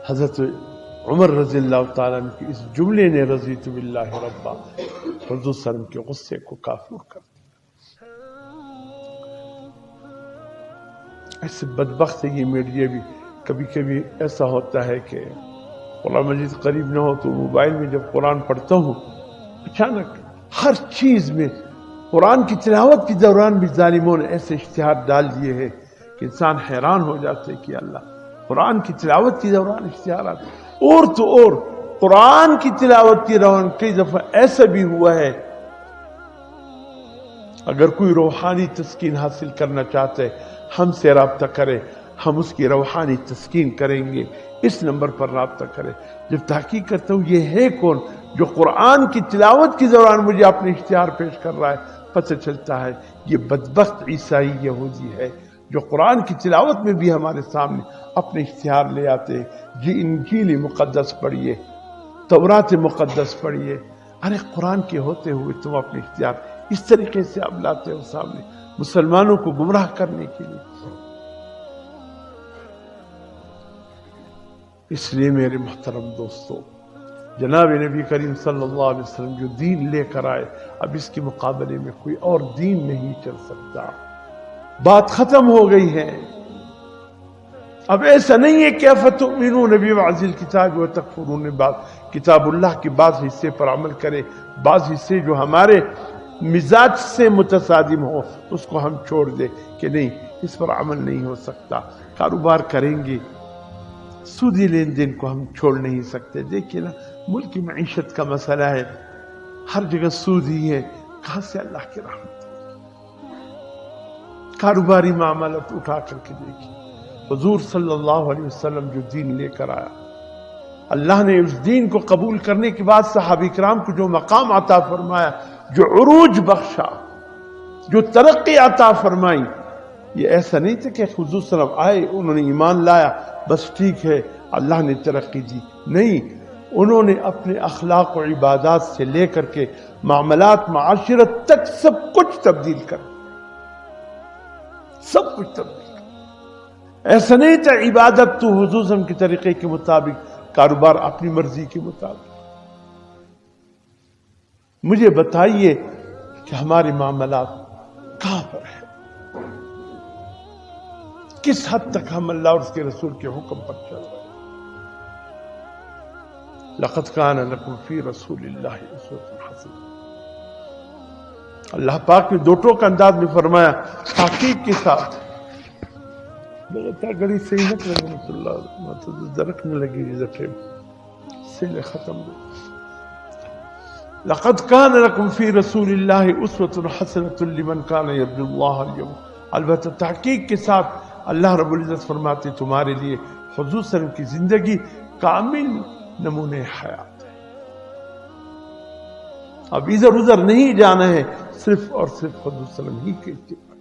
حضرت عمر رضی اللہ تعالیٰ عنہ کی اس جملے نے رضیت باللہ ربا حضور صلی اللہ علیہ وسلم کے غصے کو کافور کر دیا۔ ایسے بدبخت ہے یہ میڈیا بھی، کبھی کبھی ایسا ہوتا ہے کہ قرآن مجید قریب نہ ہو تو موبائل میں جب قرآن پڑھتا ہوں اچانک ہر چیز میں قرآن کی تلاوت کے دوران بھی ظالموں نے ایسے اشتہار ڈال دیے ہیں کہ انسان حیران ہو جاتا ہے کہ اللہ، قرآن کی تلاوت کے دوران اشتہارات، اور تو اور قرآن کی تلاوت کے دوران کئی دفعہ ایسا بھی ہوا ہے اگر کوئی روحانی تسکین حاصل کرنا چاہتا ہے ہم سے رابطہ کرے، ہم اس کی روحانی تسکین کریں گے، اس نمبر پر رابطہ کرے۔ جب تحقیق کرتا ہوں یہ ہے کون جو قرآن کی تلاوت کے دوران مجھے اپنے اشتہار پیش کر رہا ہے، پتہ چلتا ہے یہ بدبخت عیسائی یہودی ہے جو قرآن کی تلاوت میں بھی ہمارے سامنے اپنے اشتہار لے آتے ہیں۔ جی انجیل مقدس پڑھیے، تورات مقدس پڑھیے، ارے قرآن کے ہوتے ہوئے تم اپنے اشتہار اس طریقے سے اب لاتے ہو سامنے مسلمانوں کو گمراہ کرنے کے لیے۔ اس لیے میرے محترم دوستو، جناب نبی کریم صلی اللہ علیہ وسلم جو دین لے کر آئے اب اس کے مقابلے میں کوئی اور دین نہیں چل سکتا، بات ختم ہو گئی ہے۔ اب ایسا نہیں ہے کہ افتؤمنون ببعض الکتاب وتکفرون ببعض، کتاب اللہ کے بعض حصے پر عمل کرے، بعض حصے جو ہمارے مزاج سے متصادم ہو اس کو ہم چھوڑ دیں کہ نہیں اس پر عمل نہیں ہو سکتا۔ کاروبار کریں گے، سودی لین دین کو ہم چھوڑ نہیں سکتے۔ دیکھیے نا ملک کی معیشت کا مسئلہ ہے، ہر جگہ سود ہی ہے، کہاں سے اللہ کی رحمت؟ کاروباری معاملات اٹھا کر کے دیکھیے، حضور صلی اللہ علیہ وسلم جو دین لے کر آیا، اللہ نے اس دین کو قبول کرنے کے بعد صحابہ کرام کو جو مقام عطا فرمایا، جو عروج بخشا، جو ترقی عطا فرمائی، یہ ایسا نہیں تھا کہ حضور صلی اللہ علیہ وسلم آئے انہوں نے ایمان لایا بس ٹھیک ہے اللہ نے ترقی دی، نہیں، انہوں نے اپنے اخلاق و عبادات سے لے کر کے معاملات معاشرت تک سب کچھ تبدیل کر، سب کچھ تبدیل کر۔ ایسا نہیں تھا عبادت تو حضور صلی اللہ علیہ وسلم کے طریقے کے مطابق، کاروبار اپنی مرضی کے مطابق۔ مجھے بتائیے کہ ہمارے معاملات کہاں پر ہے، کس حد تک ہم اللہ اور اس کے رسول کے حکم پر چل رہے ہیں۔ لقد کان لکم فی رسول اللہ اسوۃ حسنہ، اللہ پاک نے دو ٹوک انداز میں فرمایا تحقیق کے ساتھ، گڑی صحیح نہ رحمۃ اللہ درخت نہ لگی سے ختم ہو۔ لقد کان لکم فی رسول اللہ اسوۃ حسنۃ لمن کان یرجو اللہ الیوم، البتہ تحقیق کے ساتھ اللہ رب العزت فرماتے تمہارے لیے حضور صلی اللہ علیہ وسلم کی زندگی کامل نمونے حیات ہے۔ اب ادھر ادھر نہیں جانا ہے، صرف اور صرف حضور صلی اللہ علیہ وسلم ہی کے اتباع۔